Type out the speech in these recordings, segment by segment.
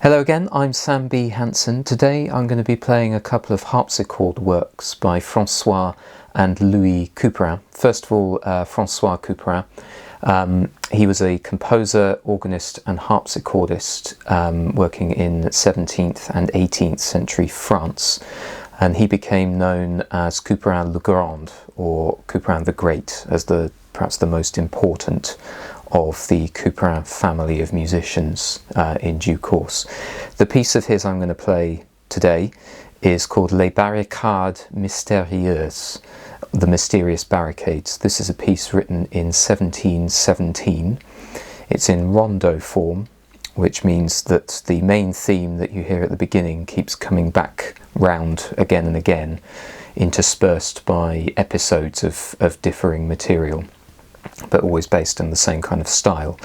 Hello again, I'm Sam B. Hansen. Today I'm going to be playing a couple of harpsichord works by François and Louis Couperin. First of all, François Couperin. He was a composer, organist and harpsichordist working in 17th and 18th century France. And he became known as Couperin le Grand, or Couperin the Great, as perhaps the most important of the Couperin family of musicians in due course. The piece of his I'm going to play today is called Les Barricades Mystérieuses, the Mysterious Barricades. This is a piece written in 1717. It's in rondo form, which means that the main theme that you hear at the beginning keeps coming back round again and again, interspersed by episodes of differing material, but always based on the same kind of style.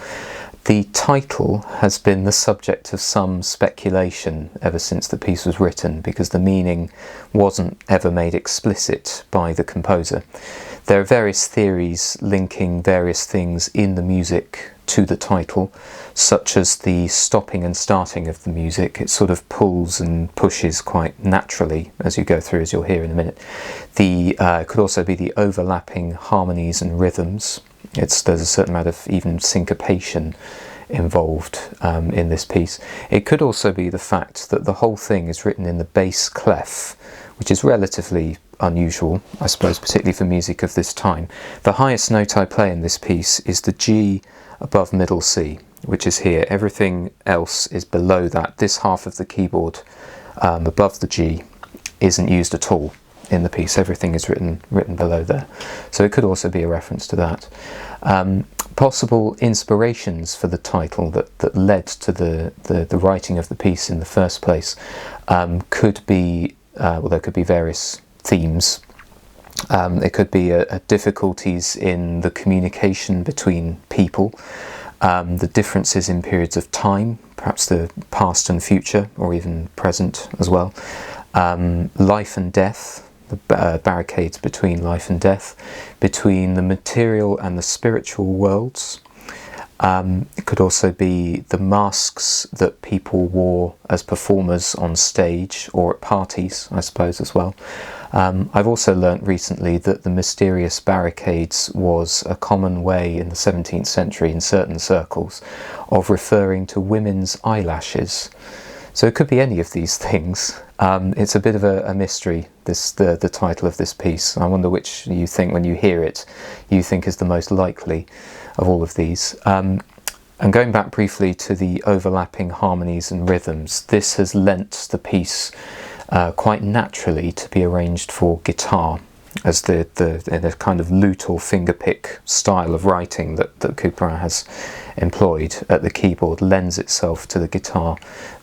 The title has been the subject of some speculation ever since the piece was written, because the meaning wasn't ever made explicit by the composer. There are various theories linking various things in the music to the title, such as the stopping and starting of the music. It sort of pulls and pushes quite naturally as you go through, as you'll hear in a minute. It could also be the overlapping harmonies and rhythms. There's a certain amount of even syncopation involved in this piece. It could also be the fact that the whole thing is written in the bass clef, which is relatively unusual, I suppose, particularly for music of this time. The highest note I play in this piece is the G above middle C, which is here. Everything else is below that. This half of the keyboard above the G isn't used at all in the piece. Everything is written below there. So it could also be a reference to that. Possible inspirations for the title that led to the writing of the piece in the first place could be, there could be various themes. It could be difficulties in the communication between people, the differences in periods of time, perhaps the past and future, or even present as well. Life and death, the barricades between life and death, between the material and the spiritual worlds. It could also be the masks that people wore as performers on stage or at parties, I suppose, as well. I've also learnt recently that the mysterious barricades was a common way in the 17th century in certain circles of referring to women's eyelashes. So it could be any of these things. It's a bit of a mystery, the title of this piece. I wonder which you think, when you hear it, you think is the most likely of all of these. And going back briefly to the overlapping harmonies and rhythms, this has lent the piece quite naturally to be arranged for guitar, as the kind of lute or fingerpick style of writing that Couperin has employed at the keyboard lends itself to the guitar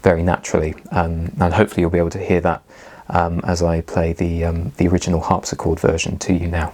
very naturally, and hopefully you'll be able to hear that as I play the original harpsichord version to you now.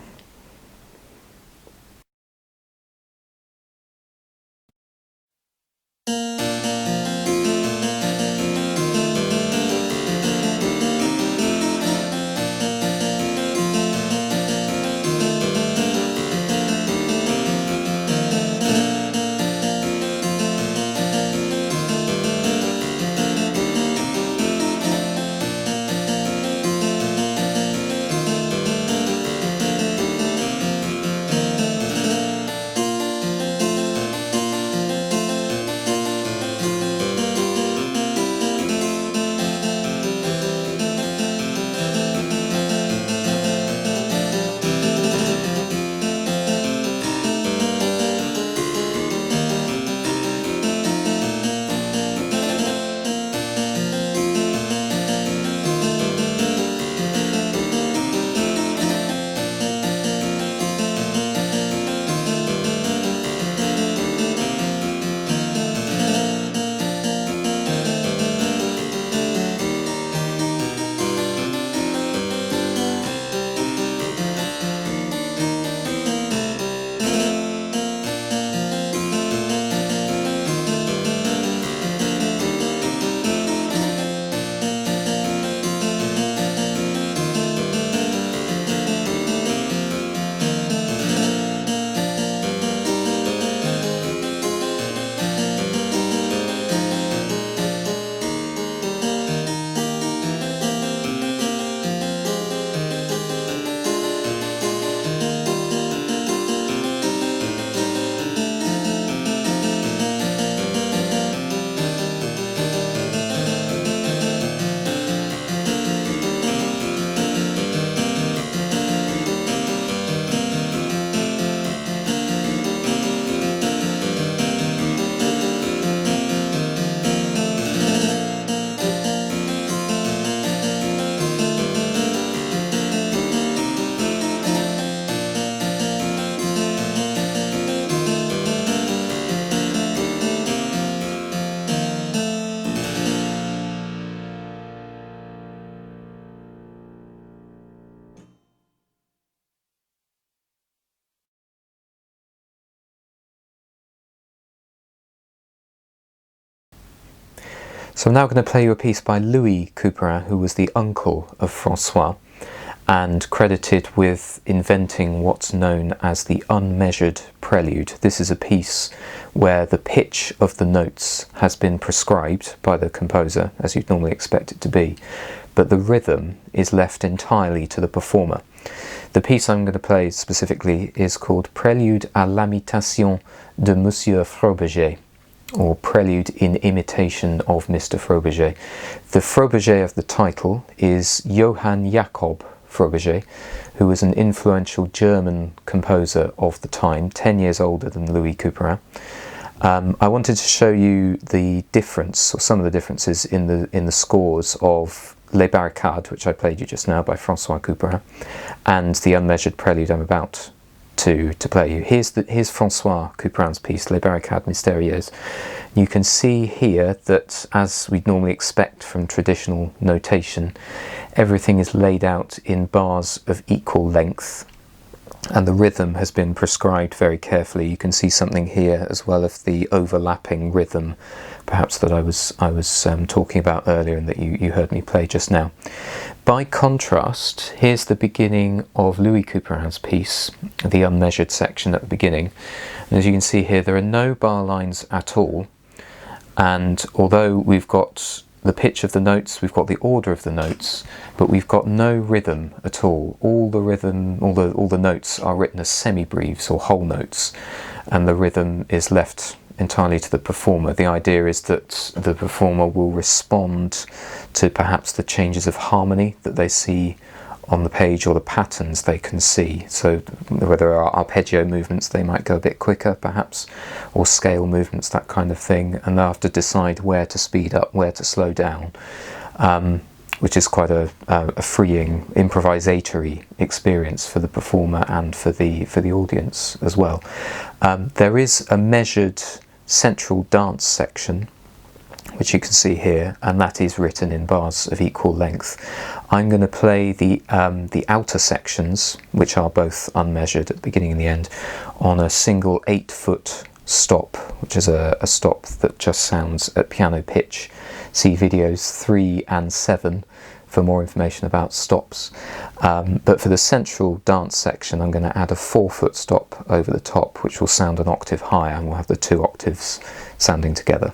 So I'm now going to play you a piece by Louis Couperin, who was the uncle of François and credited with inventing what's known as the unmeasured prelude. This is a piece where the pitch of the notes has been prescribed by the composer, as you'd normally expect it to be, but the rhythm is left entirely to the performer. The piece I'm going to play specifically is called Prélude à l'imitation de Monsieur Froberger, or Prelude in Imitation of Mr. Froberger. The Froberger of the title is Johann Jakob Froberger, who was an influential German composer of the time, 10 years older than Louis Couperin. I wanted to show you the difference, or some of the differences in the scores of Les Barricades, which I played you just now by François Couperin, and the unmeasured prelude I'm about to play you. Here's François Couperin's piece, Les Barricades Mystérieuses. You can see here that, as we'd normally expect from traditional notation, everything is laid out in bars of equal length, and the rhythm has been prescribed very carefully. You can see something here as well of the overlapping rhythm, perhaps that I was talking about earlier and that you heard me play just now. By contrast, here's the beginning of Louis Couperin's piece, the unmeasured section at the beginning. And as you can see here, there are no bar lines at all, and although we've got the pitch of the notes, we've got the order of the notes, but we've got no rhythm at all. All the notes are written as semibreves or whole notes, and the rhythm is left entirely to the performer. The idea is that the performer will respond to perhaps the changes of harmony that they see on the page or the patterns they can see. So whether there are arpeggio movements, they might go a bit quicker perhaps, or scale movements, that kind of thing, and they'll have to decide where to speed up, where to slow down, which is quite a freeing improvisatory experience for the performer and for the audience as well. There is a measured central dance section, which you can see here, and that is written in bars of equal length. I'm going to play the outer sections, which are both unmeasured at the beginning and the end, on a single 8-foot stop, which is a stop that just sounds at piano pitch. See videos 3 and 7 for more information about stops. But for the central dance section, I'm going to add a 4-foot stop over the top, which will sound an octave higher, and we'll have the 2 octaves sounding together.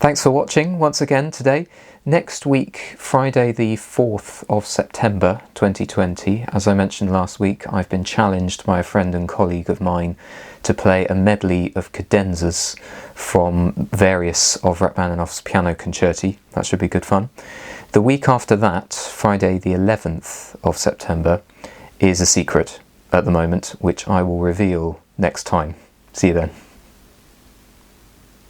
Thanks for watching once again today. Next week, Friday the 4th of September 2020, as I mentioned last week, I've been challenged by a friend and colleague of mine to play a medley of cadenzas from various of Rachmaninoff's piano concerti. That should be good fun. The week after that, Friday the 11th of September, is a secret at the moment, which I will reveal next time. See you then.